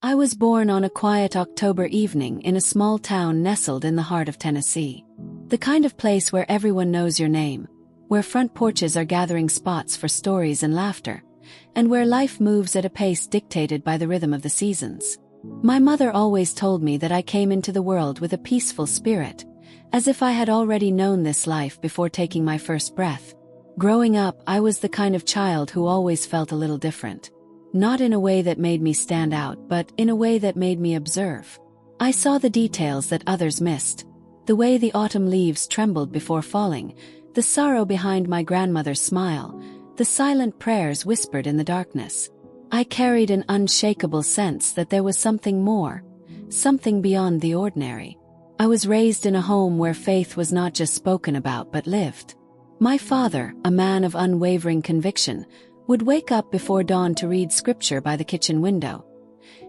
I was born on a quiet October evening in a small town nestled in the heart of Tennessee. The kind of place where everyone knows your name, where front porches are gathering spots for stories and laughter, and where life moves at a pace dictated by the rhythm of the seasons. My mother always told me that I came into the world with a peaceful spirit, as if I had already known this life before taking my first breath. Growing up, I was the kind of child who always felt a little different. Not in a way that made me stand out, but in a way that made me observe. I saw the details that others missed. The way the autumn leaves trembled before falling, the sorrow behind my grandmother's smile, the silent prayers whispered in the darkness. I carried an unshakable sense that there was something more, something beyond the ordinary. I was raised in a home where faith was not just spoken about but lived. My father, a man of unwavering conviction, would wake up before dawn to read scripture by the kitchen window,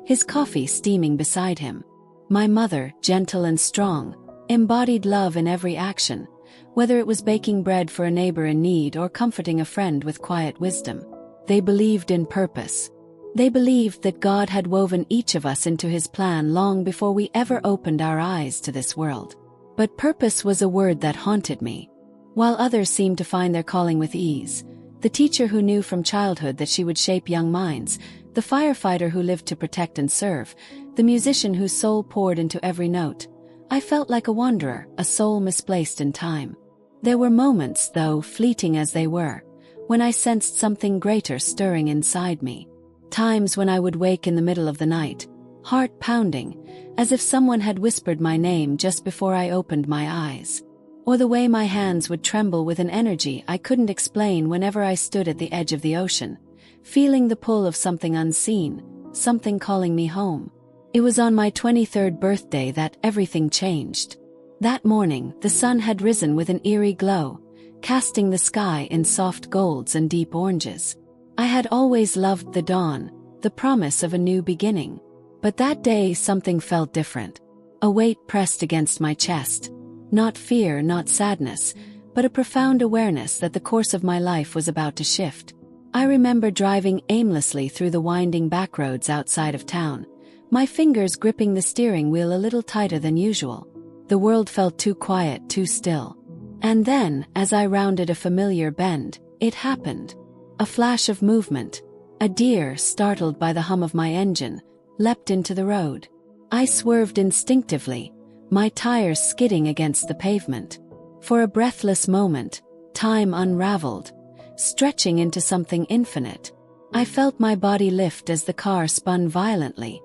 his coffee steaming beside him. My mother, gentle and strong, embodied love in every action, whether it was baking bread for a neighbor in need or comforting a friend with quiet wisdom. They believed in purpose. They believed that God had woven each of us into his plan long before we ever opened our eyes to this world. But purpose was a word that haunted me. While others seemed to find their calling with ease, the teacher who knew from childhood that she would shape young minds, the firefighter who lived to protect and serve, the musician whose soul poured into every note, I felt like a wanderer, a soul misplaced in time. There were moments, though fleeting as they were, when I sensed something greater stirring inside me. Times when I would wake in the middle of the night, heart pounding, as if someone had whispered my name just before I opened my eyes. Or the way my hands would tremble with an energy I couldn't explain whenever I stood at the edge of the ocean, feeling the pull of something unseen, something calling me home. It was on my 23rd birthday that everything changed. That morning, the sun had risen with an eerie glow, casting the sky in soft golds and deep oranges. I had always loved the dawn, the promise of a new beginning. But that day something felt different. A weight pressed against my chest. Not fear, not sadness, but a profound awareness that the course of my life was about to shift. I remember driving aimlessly through the winding back roads outside of town, my fingers gripping the steering wheel a little tighter than usual. The world felt too quiet, too still. And then, as I rounded a familiar bend, it happened. A flash of movement. A deer, startled by the hum of my engine, leapt into the road. I swerved instinctively, my tires skidding against the pavement. For a breathless moment, time unraveled, stretching into something infinite. I felt my body lift as the car spun violently,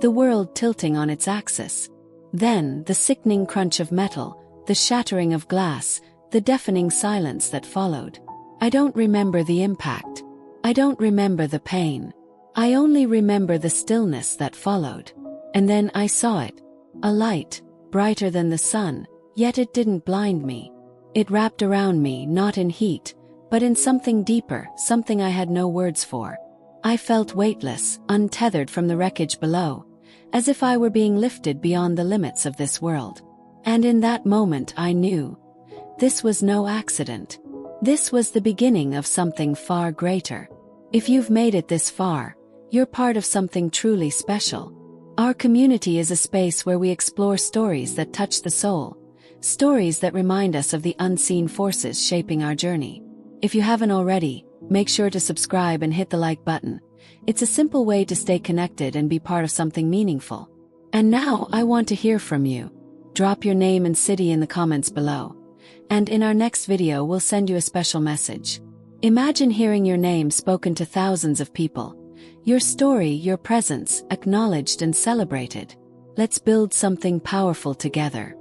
the world tilting on its axis. Then, the sickening crunch of metal, the shattering of glass, the deafening silence that followed. I don't remember the impact. I don't remember the pain. I only remember the stillness that followed. And then I saw it. A light, brighter than the sun, yet it didn't blind me. It wrapped around me, not in heat, but in something deeper, something I had no words for. I felt weightless, untethered from the wreckage below, as if I were being lifted beyond the limits of this world. And in that moment I knew. This was no accident. This was the beginning of something far greater. If you've made it this far, you're part of something truly special. Our community is a space where we explore stories that touch the soul, stories that remind us of the unseen forces shaping our journey. If you haven't already, make sure to subscribe and hit the like button. It's a simple way to stay connected and be part of something meaningful. And now I want to hear from you. Drop your name and city in the comments below. And in our next video we'll send you a special message. Imagine hearing your name spoken to thousands of people. Your story, your presence, acknowledged and celebrated. Let's build something powerful together.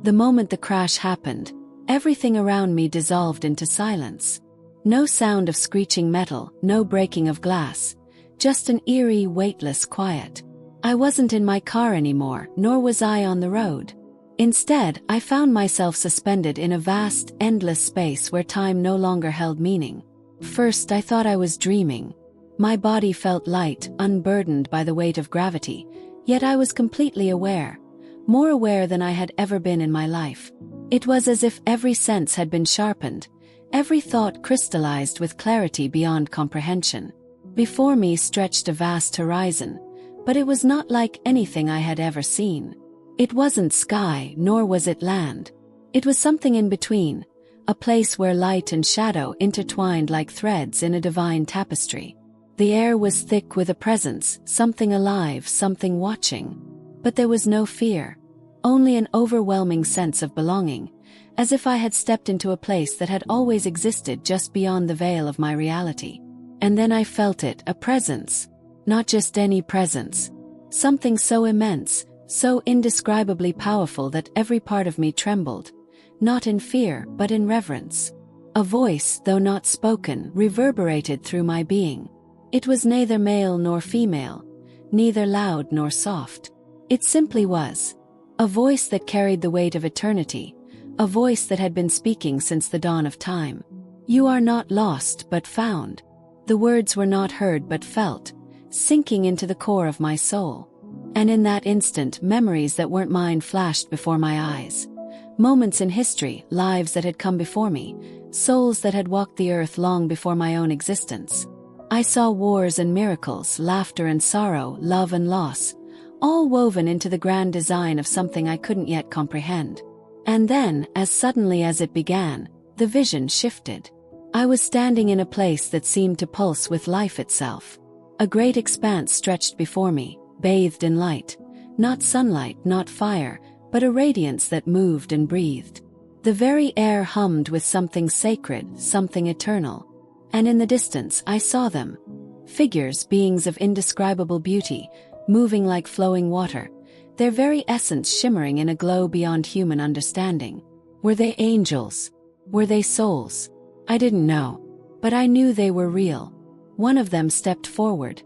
The moment the crash happened, everything around me dissolved into silence. No sound of screeching metal, no breaking of glass. Just an eerie, weightless quiet. I wasn't in my car anymore, nor was I on the road. Instead, I found myself suspended in a vast, endless space where time no longer held meaning. First, I thought I was dreaming. My body felt light, unburdened by the weight of gravity, yet I was completely aware, more aware than I had ever been in my life. It was as if every sense had been sharpened, every thought crystallized with clarity beyond comprehension. Before me stretched a vast horizon, But it was not like anything I had ever seen. It wasn't sky, nor was it land. It was something in between, a place where light and shadow intertwined like threads in a divine tapestry. The air was thick with a presence, something alive, something watching. But there was no fear, only an overwhelming sense of belonging, as if I had stepped into a place that had always existed just beyond the veil of my reality. And then I felt it, a presence. Not just any presence. Something so immense, so indescribably powerful that every part of me trembled. Not in fear, but in reverence. A voice, though not spoken, reverberated through my being. It was neither male nor female, neither loud nor soft. It simply was. A voice that carried the weight of eternity, a voice that had been speaking since the dawn of time. You are not lost, but found. The words were not heard but felt, sinking into the core of my soul. And in that instant, memories that weren't mine flashed before my eyes. Moments in history, lives that had come before me, souls that had walked the earth long before my own existence. I saw wars and miracles, laughter and sorrow, love and loss, all woven into the grand design of something I couldn't yet comprehend. And then, as suddenly as it began, the vision shifted. I was standing in a place that seemed to pulse with life itself. A great expanse stretched before me, bathed in light. Not sunlight, not fire, but a radiance that moved and breathed. The very air hummed with something sacred, something eternal. And in the distance I saw them. Figures, beings of indescribable beauty, moving like flowing water, their very essence shimmering in a glow beyond human understanding. Were they angels? Were they souls? I didn't know. But I knew they were real. One of them stepped forward,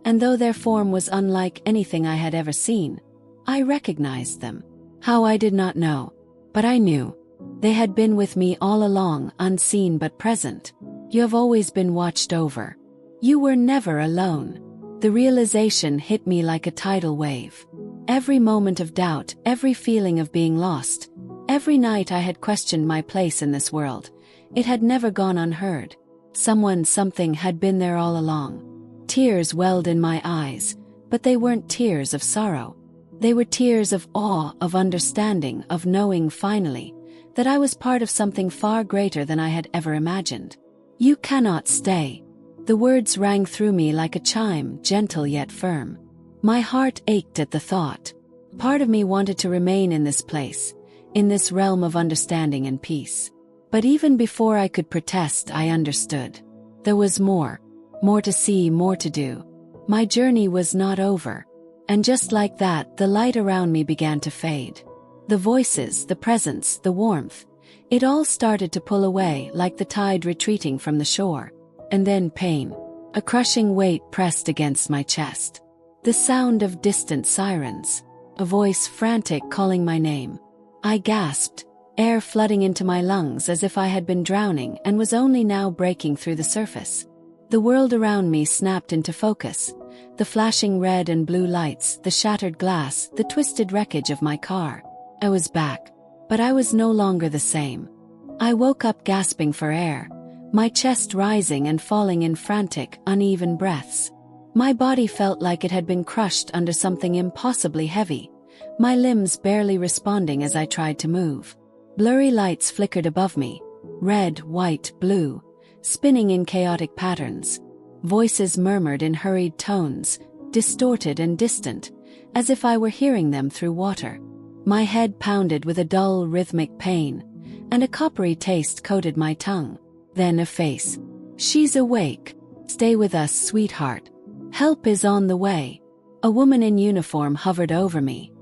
and though their form was unlike anything I had ever seen, I recognized them. How I did not know. But I knew. They had been with me all along, unseen but present. You have always been watched over. You were never alone. The realization hit me like a tidal wave. Every moment of doubt, every feeling of being lost, every night I had questioned my place in this world, it had never gone unheard. Someone, something had been there all along. Tears welled in my eyes, but they weren't tears of sorrow. They were tears of awe, of understanding, of knowing finally that I was part of something far greater than I had ever imagined. You cannot stay. The words rang through me like a chime, gentle yet firm. My heart ached at the thought. Part of me wanted to remain in this place, in this realm of understanding and peace. But even before I could protest, I understood. There was more. More to see, more to do. My journey was not over. And just like that, the light around me began to fade. The voices, the presence, the warmth, it all started to pull away like the tide retreating from the shore. And then pain. A crushing weight pressed against my chest. The sound of distant sirens. A voice frantic calling my name. I gasped, air flooding into my lungs as if I had been drowning and was only now breaking through the surface. The world around me snapped into focus. The flashing red and blue lights, the shattered glass, the twisted wreckage of my car. I was back. But I was no longer the same. I woke up gasping for air, my chest rising and falling in frantic, uneven breaths. My body felt like it had been crushed under something impossibly heavy, my limbs barely responding as I tried to move. Blurry lights flickered above me, red, white, blue, spinning in chaotic patterns. Voices murmured in hurried tones, distorted and distant, as if I were hearing them through water. My head pounded with a dull, rhythmic pain, and a coppery taste coated my tongue. Then a face. She's awake. Stay with us, sweetheart. Help is on the way. A woman in uniform hovered over me.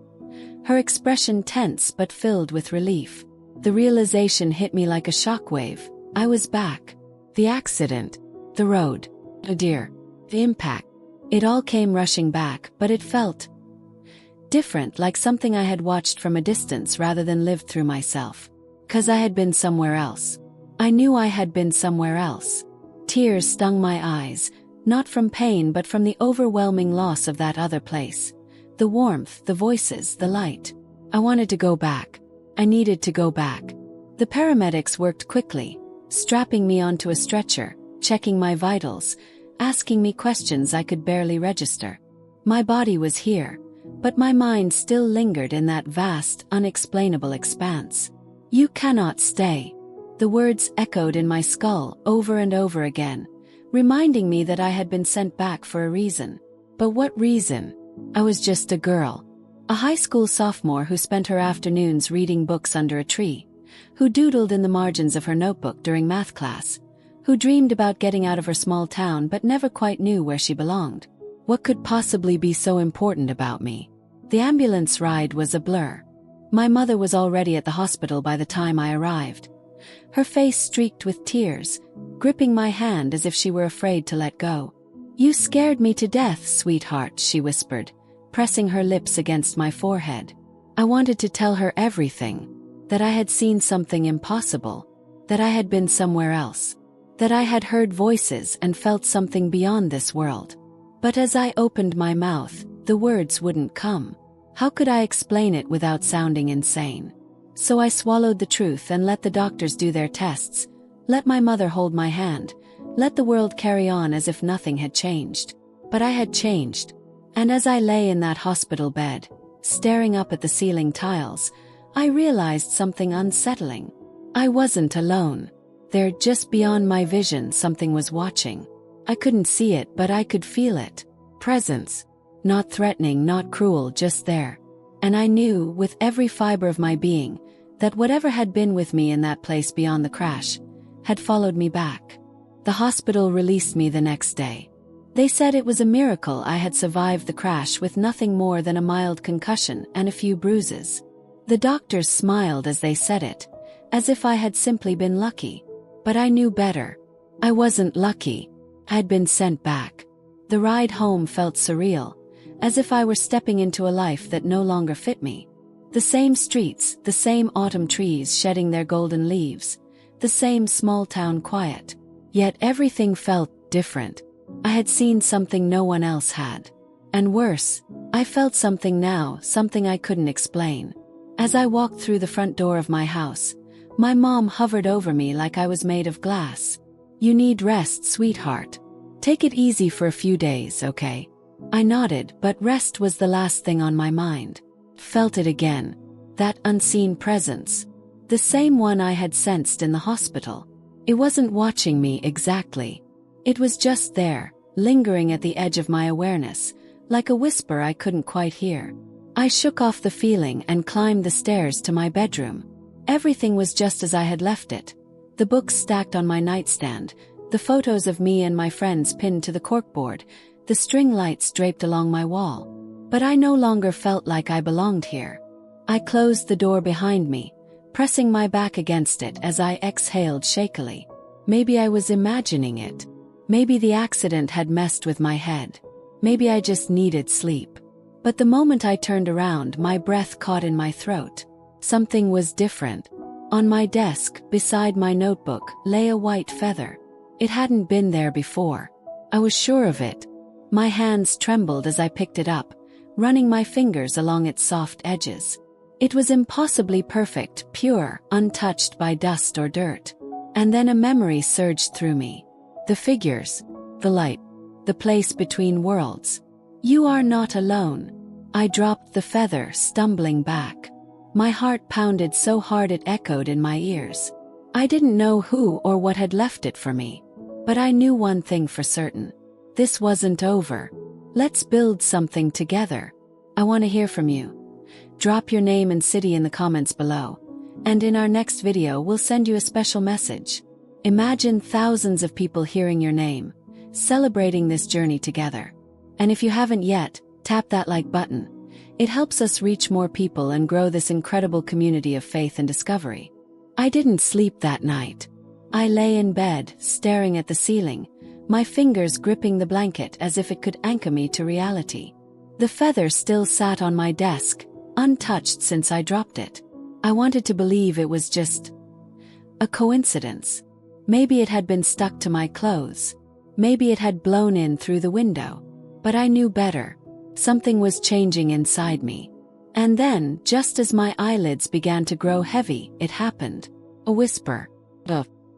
Her expression tense but filled with relief. The realization hit me like a shockwave. I was back. The accident. The road. Oh dear. The impact. It all came rushing back, but it felt different, like something I had watched from a distance rather than lived through myself. 'Cause I had been somewhere else. I knew I had been somewhere else. Tears stung my eyes, not from pain but from the overwhelming loss of that other place. The warmth, the voices, the light. I wanted to go back. I needed to go back. The paramedics worked quickly, strapping me onto a stretcher, checking my vitals, asking me questions I could barely register. My body was here, but my mind still lingered in that vast, unexplainable expanse. You cannot stay. The words echoed in my skull over and over again, reminding me that I had been sent back for a reason. But what reason? I was just a girl. A high school sophomore who spent her afternoons reading books under a tree, who doodled in the margins of her notebook during math class, who dreamed about getting out of her small town but never quite knew where she belonged. What could possibly be so important about me? The ambulance ride was a blur. My mother was already at the hospital by the time I arrived. Her face streaked with tears, gripping my hand as if she were afraid to let go. "You scared me to death, sweetheart," she whispered, pressing her lips against my forehead. I wanted to tell her everything. That I had seen something impossible. That I had been somewhere else. That I had heard voices and felt something beyond this world. But as I opened my mouth, the words wouldn't come. How could I explain it without sounding insane? So I swallowed the truth and let the doctors do their tests, let my mother hold my hand, let the world carry on as if nothing had changed. But I had changed. And as I lay in that hospital bed, staring up at the ceiling tiles, I realized something unsettling. I wasn't alone. There, just beyond my vision, something was watching. I couldn't see it, but I could feel it. Presence. Not threatening, not cruel, just there. And I knew, with every fiber of my being, that whatever had been with me in that place beyond the crash had followed me back. The hospital released me the next day. They said it was a miracle I had survived the crash with nothing more than a mild concussion and a few bruises. The doctors smiled as they said it, as if I had simply been lucky. But I knew better. I wasn't lucky. I had been sent back. The ride home felt surreal, as if I were stepping into a life that no longer fit me. The same streets, the same autumn trees shedding their golden leaves, the same small-town quiet. Yet everything felt different. I had seen something no one else had. And worse, I felt something now, something I couldn't explain. As I walked through the front door of my house, my mom hovered over me like I was made of glass. "You need rest, sweetheart. Take it easy for a few days, okay?" I nodded, but rest was the last thing on my mind. Felt it again. That unseen presence. The same one I had sensed in the hospital. It wasn't watching me exactly. It was just there, lingering at the edge of my awareness, like a whisper I couldn't quite hear. I shook off the feeling and climbed the stairs to my bedroom. Everything was just as I had left it. The books stacked on my nightstand, the photos of me and my friends pinned to the corkboard, the string lights draped along my wall. But I no longer felt like I belonged here. I closed the door behind me, pressing my back against it as I exhaled shakily. Maybe I was imagining it. Maybe the accident had messed with my head. Maybe I just needed sleep. But the moment I turned around, my breath caught in my throat. Something was different. On my desk, beside my notebook, lay a white feather. It hadn't been there before. I was sure of it. My hands trembled as I picked it up, running my fingers along its soft edges. It was impossibly perfect, pure, untouched by dust or dirt. And then a memory surged through me. The figures, the light, the place between worlds. "You are not alone." I dropped the feather, stumbling back. My heart pounded so hard it echoed in my ears. I didn't know who or what had left it for me. But I knew one thing for certain. This wasn't over. Let's build something together. I want to hear from you. Drop your name and city in the comments below. And in our next video we'll send you a special message. Imagine thousands of people hearing your name, celebrating this journey together. And if you haven't yet, tap that like button. It helps us reach more people and grow this incredible community of faith and discovery. I didn't sleep that night. I lay in bed, staring at the ceiling, my fingers gripping the blanket as if it could anchor me to reality. The feather still sat on my desk, untouched since I dropped it. I wanted to believe it was just a coincidence. Maybe it had been stuck to my clothes. Maybe it had blown in through the window. But I knew better. Something was changing inside me. And then, just as my eyelids began to grow heavy, it happened. A whisper.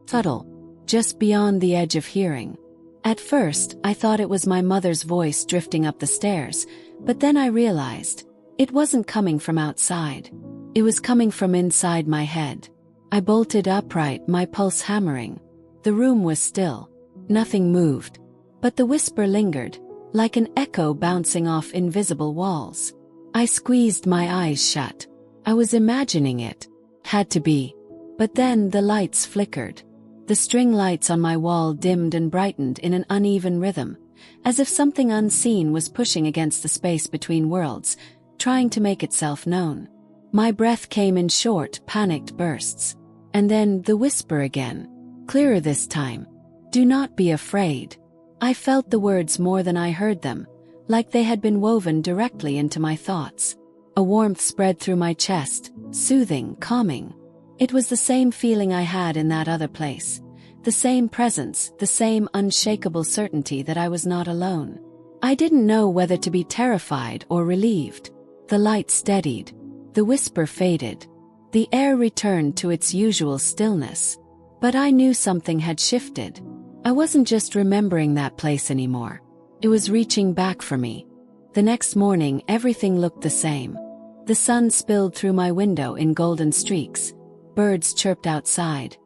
Subtle. Just beyond the edge of hearing. At first, I thought it was my mother's voice drifting up the stairs, but then I realized it wasn't coming from outside. It was coming from inside my head. I bolted upright, my pulse hammering. The room was still. Nothing moved. But the whisper lingered, like an echo bouncing off invisible walls. I squeezed my eyes shut. I was imagining it. Had to be. But then the lights flickered. The string lights on my wall dimmed and brightened in an uneven rhythm, as if something unseen was pushing against the space between worlds, trying to make itself known. My breath came in short, panicked bursts. And then the whisper again. Clearer this time. Do not be afraid. I felt the words more than I heard them, like they had been woven directly into my thoughts. A warmth spread through my chest, soothing, calming. It was the same feeling I had in that other place. The same presence, the same unshakable certainty that I was not alone. I didn't know whether to be terrified or relieved. The light steadied. The whisper faded. The air returned to its usual stillness. But I knew something had shifted. I wasn't just remembering that place anymore. It was reaching back for me. The next morning, everything looked the same. The sun spilled through my window in golden streaks. Birds chirped outside,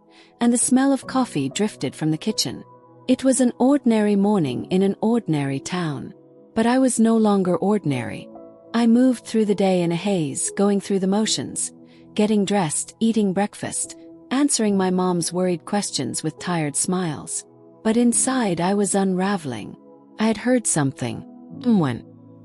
and the smell of coffee drifted from the kitchen. It was an ordinary morning in an ordinary town. But I was no longer ordinary. I moved through the day in a haze, going through the motions, getting dressed, eating breakfast, answering my mom's worried questions with tired smiles. But inside I was unraveling. I had heard something.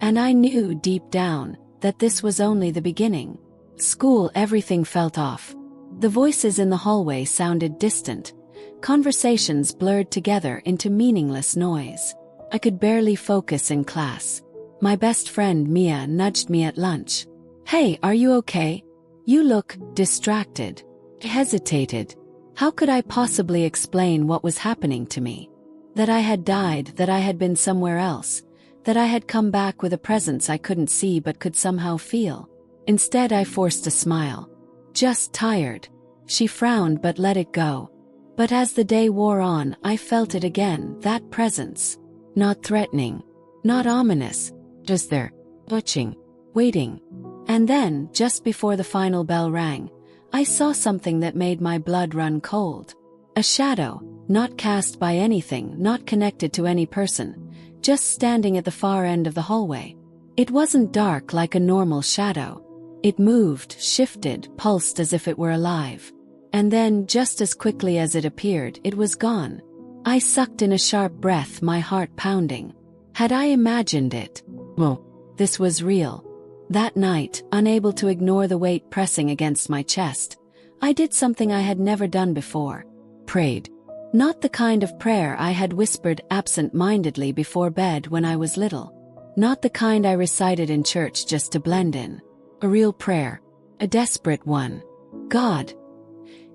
And I knew deep down that this was only the beginning. School, everything felt off. The voices in the hallway sounded distant. Conversations blurred together into meaningless noise. I could barely focus in class. My best friend Mia nudged me at lunch. "Hey, are you okay? You look distracted." I hesitated. How could I possibly explain what was happening to me? That I had died, that I had been somewhere else, that I had come back with a presence I couldn't see but could somehow feel. Instead, I forced a smile. "Just tired." She frowned but let it go. But as the day wore on, I felt it again, that presence. Not threatening, not ominous, just there, watching, waiting. And then, just before the final bell rang, I saw something that made my blood run cold. A shadow, not cast by anything, not connected to any person, just standing at the far end of the hallway. It wasn't dark like a normal shadow. It moved, shifted, pulsed as if it were alive. And then, just as quickly as it appeared, it was gone. I sucked in a sharp breath, my heart pounding. Had I imagined it? Well, this was real. That night, unable to ignore the weight pressing against my chest, I did something I had never done before. Prayed. Not the kind of prayer I had whispered absent-mindedly before bed when I was little. Not the kind I recited in church just to blend in. A real prayer. A desperate one. God,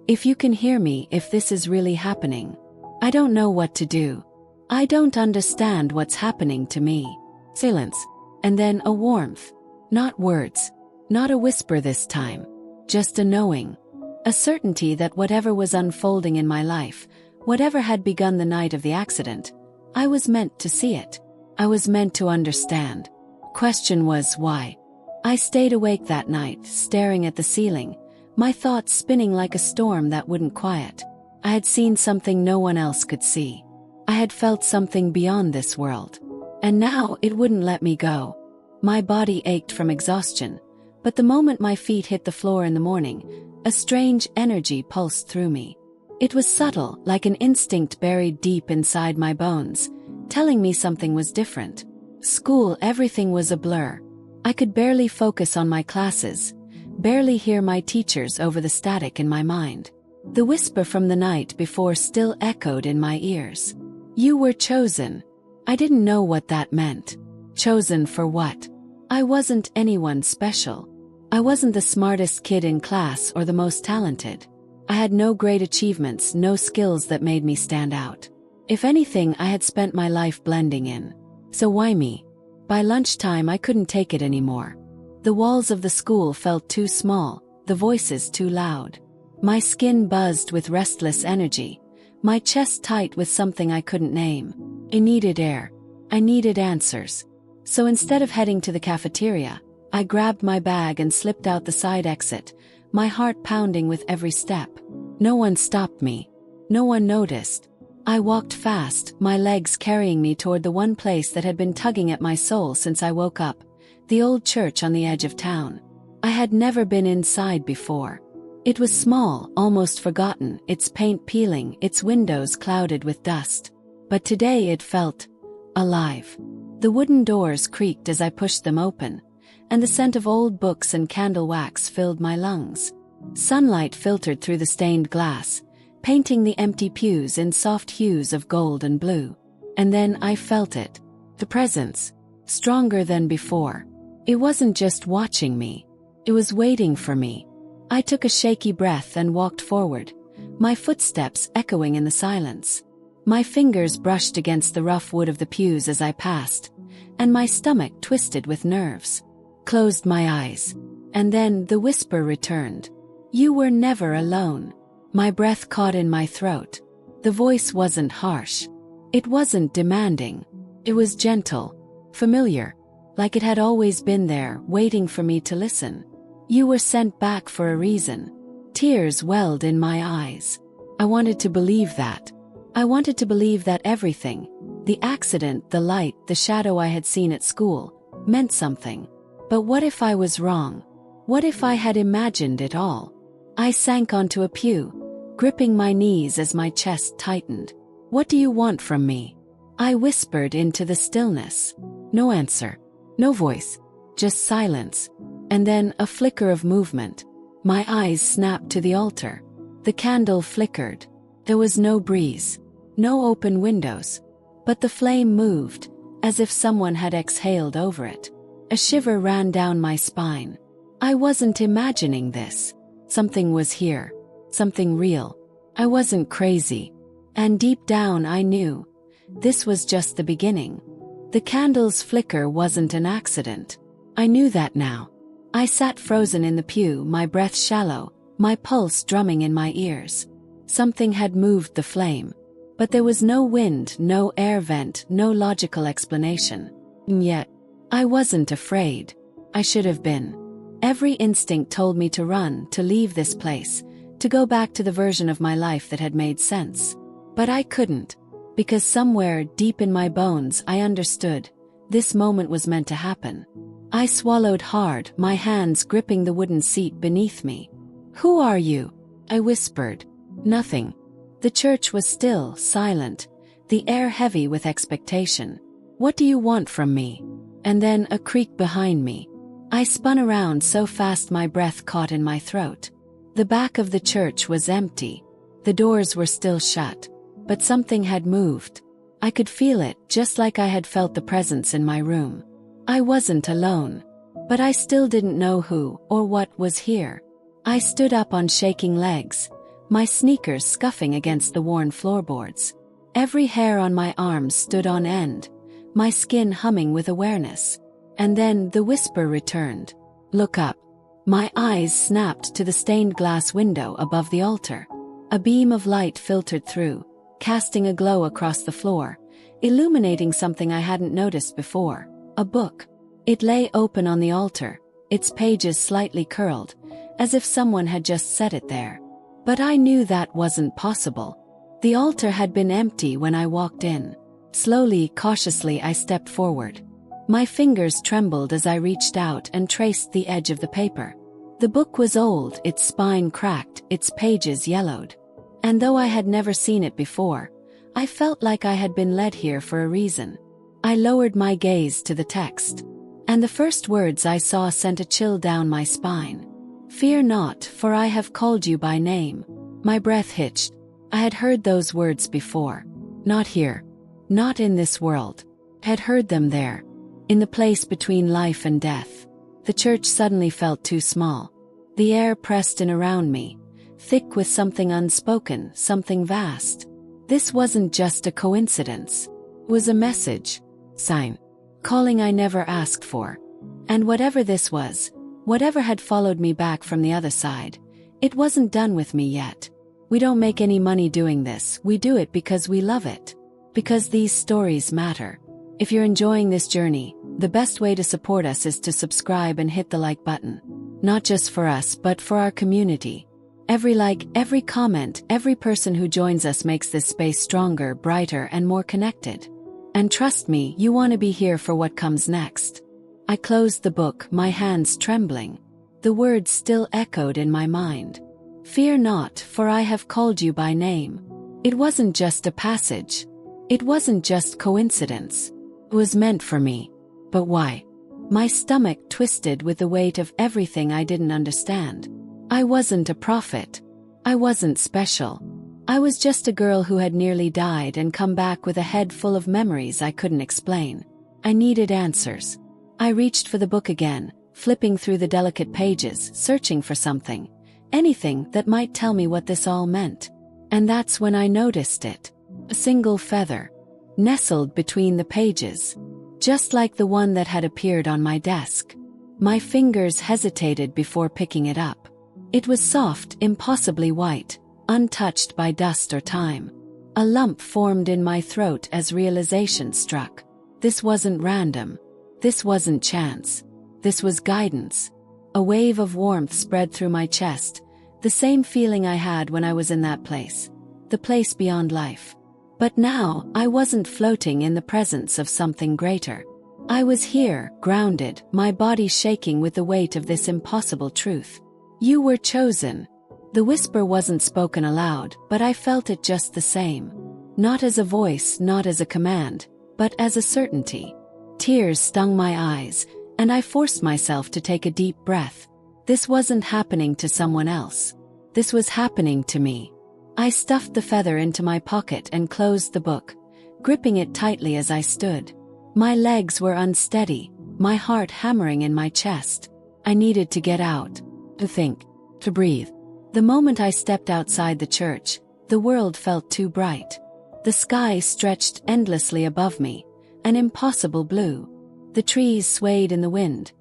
if you can hear me, if this is really happening, I don't know what to do. I don't understand what's happening to me. Silence. And then a warmth. Not words. Not a whisper this time. Just a knowing. A certainty that whatever was unfolding in my life, whatever had begun the night of the accident, I was meant to see it. I was meant to understand. Question was why. I stayed awake that night, staring at the ceiling, my thoughts spinning like a storm that wouldn't quiet. I had seen something no one else could see. I had felt something beyond this world. And now it wouldn't let me go. My body ached from exhaustion, but the moment my feet hit the floor in the morning, a strange energy pulsed through me. It was subtle, like an instinct buried deep inside my bones, telling me something was different. School, everything was a blur. I could barely focus on my classes, barely hear my teachers over the static in my mind. The whisper from the night before still echoed in my ears. You were chosen. I didn't know what that meant. Chosen for what? I wasn't anyone special. I wasn't the smartest kid in class or the most talented. I had no great achievements, no skills that made me stand out. If anything, I had spent my life blending in. So why me? By lunchtime, I couldn't take it anymore. The walls of the school felt too small, the voices too loud. My skin buzzed with restless energy, my chest tight with something I couldn't name. I needed air. I needed answers. So instead of heading to the cafeteria, I grabbed my bag and slipped out the side exit, my heart pounding with every step. No one stopped me. No one noticed. I walked fast, my legs carrying me toward the one place that had been tugging at my soul since I woke up, the old church on the edge of town. I had never been inside before. It was small, almost forgotten, its paint peeling, its windows clouded with dust. But today it felt alive. The wooden doors creaked as I pushed them open, and the scent of old books and candle wax filled my lungs. Sunlight filtered through the stained glass, painting the empty pews in soft hues of gold and blue. And then I felt it. The presence. Stronger than before. It wasn't just watching me. It was waiting for me. I took a shaky breath and walked forward, my footsteps echoing in the silence. My fingers brushed against the rough wood of the pews as I passed, and my stomach twisted with nerves. Closed my eyes. And then the whisper returned. You were never alone. My breath caught in my throat. The voice wasn't harsh. It wasn't demanding. It was gentle, familiar, like it had always been there, waiting for me to listen. You were sent back for a reason. Tears welled in my eyes. I wanted to believe that. I wanted to believe that everything, the accident, the light, the shadow I had seen at school, meant something. But what if I was wrong? What if I had imagined it all? I sank onto a pew, gripping my knees as my chest tightened. What do you want from me? I whispered into the stillness. No answer. No voice. Just silence. And then a flicker of movement. My eyes snapped to the altar. The candle flickered. There was no breeze. No open windows. But the flame moved, as if someone had exhaled over it. A shiver ran down my spine. I wasn't imagining this. Something was here. Something real. I wasn't crazy. And deep down I knew. This was just the beginning. The candle's flicker wasn't an accident. I knew that now. I sat frozen in the pew, my breath shallow, my pulse drumming in my ears. Something had moved the flame. But there was no wind, no air vent, no logical explanation. And yet, I wasn't afraid. I should have been. Every instinct told me to run, to leave this place, to go back to the version of my life that had made sense. But I couldn't, because somewhere deep in my bones I understood, this moment was meant to happen. I swallowed hard, my hands gripping the wooden seat beneath me. Who are you? I whispered. Nothing. The church was still, silent, the air heavy with expectation. What do you want from me? And then a creak behind me. I spun around so fast my breath caught in my throat. The back of the church was empty. The doors were still shut. But something had moved. I could feel it, just like I had felt the presence in my room. I wasn't alone. But I still didn't know who or what was here. I stood up on shaking legs, my sneakers scuffing against the worn floorboards. Every hair on my arms stood on end, my skin humming with awareness. And then the whisper returned. Look up. My eyes snapped to the stained glass window above the altar. A beam of light filtered through, casting a glow across the floor, illuminating something I hadn't noticed before. A book. It lay open on the altar, its pages slightly curled, as if someone had just set it there. But I knew that wasn't possible. The altar had been empty when I walked in. Slowly, cautiously I stepped forward. My fingers trembled as I reached out and traced the edge of the paper. The book was old, its spine cracked, its pages yellowed. And though I had never seen it before, I felt like I had been led here for a reason. I lowered my gaze to the text. And the first words I saw sent a chill down my spine. Fear not, for I have called you by name. My breath hitched. I had heard those words before. Not here. Not in this world. I had heard them there. In the place between life and death. The church suddenly felt too small. The air pressed in around me, thick with something unspoken, something vast. This wasn't just a coincidence. It was a message. Sign. Calling I never asked for. And whatever this was, whatever had followed me back from the other side, it wasn't done with me yet. We don't make any money doing this, we do it because we love it. Because these stories matter. If you're enjoying this journey, the best way to support us is to subscribe and hit the like button. Not just for us, but for our community. Every like, every comment, every person who joins us makes this space stronger, brighter, and more connected. And trust me, you want to be here for what comes next. I closed the book, my hands trembling. The words still echoed in my mind. Fear not, for I have called you by name. It wasn't just a passage. It wasn't just coincidence. It was meant for me. But why? My stomach twisted with the weight of everything I didn't understand. I wasn't a prophet. I wasn't special. I was just a girl who had nearly died and come back with a head full of memories I couldn't explain. I needed answers. I reached for the book again, flipping through the delicate pages, searching for something. Anything that might tell me what this all meant. And that's when I noticed it. A single feather. Nestled between the pages. Just like the one that had appeared on my desk. My fingers hesitated before picking it up. It was soft, impossibly white, untouched by dust or time. A lump formed in my throat as realization struck. This wasn't random. This wasn't chance. This was guidance. A wave of warmth spread through my chest, the same feeling I had when I was in that place. The place beyond life. But now, I wasn't floating in the presence of something greater. I was here, grounded, my body shaking with the weight of this impossible truth. You were chosen. The whisper wasn't spoken aloud, but I felt it just the same. Not as a voice, not as a command, but as a certainty. Tears stung my eyes, and I forced myself to take a deep breath. This wasn't happening to someone else. This was happening to me. I stuffed the feather into my pocket and closed the book, gripping it tightly as I stood. My legs were unsteady, my heart hammering in my chest. I needed to get out, to think, to breathe. The moment I stepped outside the church, the world felt too bright. The sky stretched endlessly above me, an impossible blue. The trees swayed in the wind,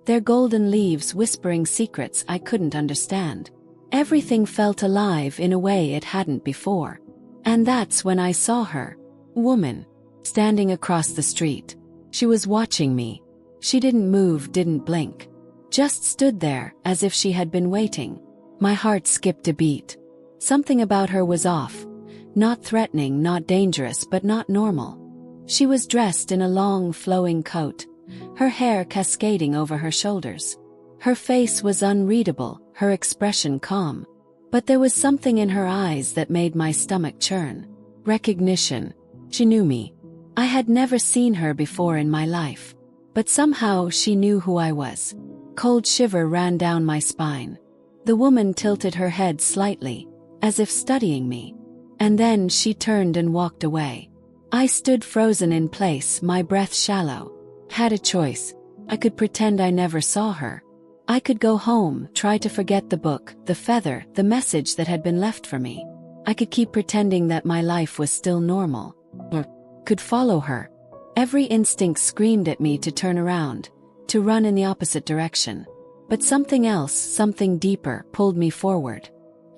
their golden leaves whispering secrets I couldn't understand. Everything felt alive in a way it hadn't before. And that's when I saw her. Woman. Standing across the street. She was watching me. She didn't move, didn't blink. Just stood there, as if she had been waiting. My heart skipped a beat. Something about her was off. Not threatening, not dangerous, but not normal. She was dressed in a long, flowing coat, her hair cascading over her shoulders. Her face was unreadable, her expression calm. But there was something in her eyes that made my stomach churn. Recognition. She knew me. I had never seen her before in my life. But somehow she knew who I was. Cold shiver ran down my spine. The woman tilted her head slightly, as if studying me. And then she turned and walked away. I stood frozen in place, my breath shallow. Had a choice. I could pretend I never saw her. I could go home, try to forget the book, the feather, the message that had been left for me. I could keep pretending that my life was still normal. Or could follow her. Every instinct screamed at me to turn around, to run in the opposite direction. But something else, something deeper, pulled me forward.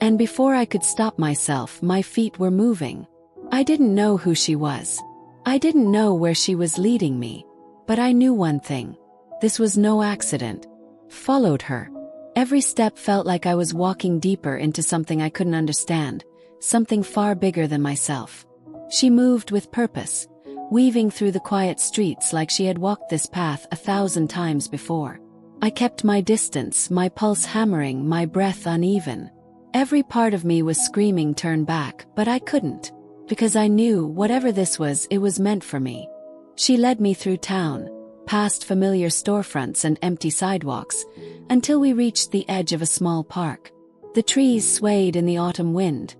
And before I could stop myself, my feet were moving. I didn't know who she was. I didn't know where she was leading me. But I knew one thing. This was no accident. Followed her. Every step felt like I was walking deeper into something I couldn't understand, something far bigger than myself. She moved with purpose, weaving through the quiet streets like she had walked this path 1,000 times before. I kept my distance, my pulse hammering, my breath uneven. Every part of me was screaming turn back, but I couldn't. Because I knew, whatever this was, it was meant for me. She led me through town, past familiar storefronts and empty sidewalks, until we reached the edge of a small park. The trees swayed in the autumn wind,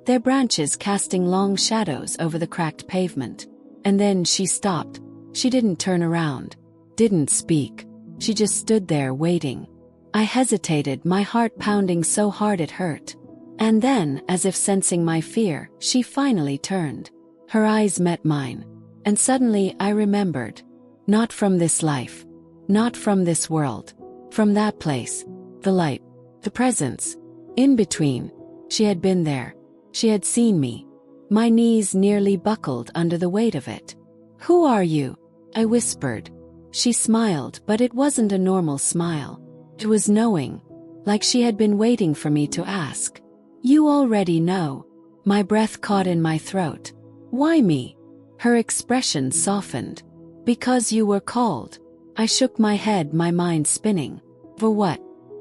their branches casting long shadows over the cracked pavement. And then she stopped. She didn't turn around, didn't speak. She just stood there waiting. I hesitated, my heart pounding so hard it hurt. And then, as if sensing my fear, she finally turned. Her eyes met mine. And suddenly I remembered. Not from this life. Not from this world. From that place. The light. The presence. In between. She had been there. She had seen me. My knees nearly buckled under the weight of it. "Who are you?" I whispered. She smiled, but it wasn't a normal smile. It was knowing, like she had been waiting for me to ask. "You already know." My breath caught in my throat. "Why me?" Her expression softened. "Because you were called." I shook my head, my mind spinning. "For what?"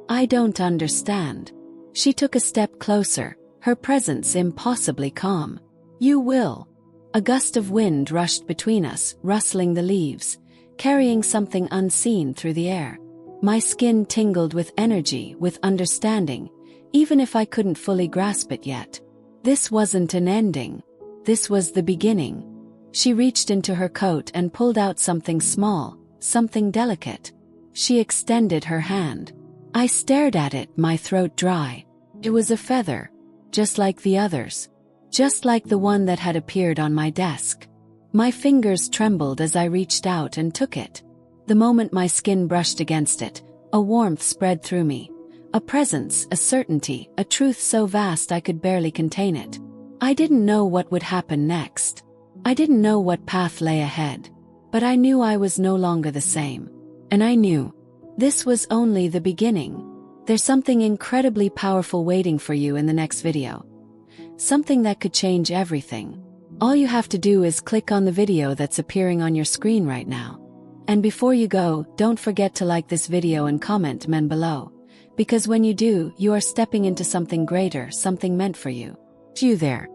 "I don't understand." She took a step closer, her presence impossibly calm. "You will." A gust of wind rushed between us, rustling the leaves, carrying something unseen through the air. My skin tingled with energy, with understanding, even if I couldn't fully grasp it yet. This wasn't an ending. This was the beginning. She reached into her coat and pulled out something small, something delicate. She extended her hand. I stared at it, my throat dry. It was a feather, just like the others. Just like the one that had appeared on my desk. My fingers trembled as I reached out and took it. The moment my skin brushed against it, a warmth spread through me. A presence, a certainty, a truth so vast I could barely contain it. I didn't know what would happen next. I didn't know what path lay ahead. But I knew I was no longer the same. And I knew this was only the beginning. There's something incredibly powerful waiting for you in the next video. Something that could change everything. All you have to do is click on the video that's appearing on your screen right now. And before you go, don't forget to like this video and comment men below. Because when you do, you are stepping into something greater, something meant for you. See you there.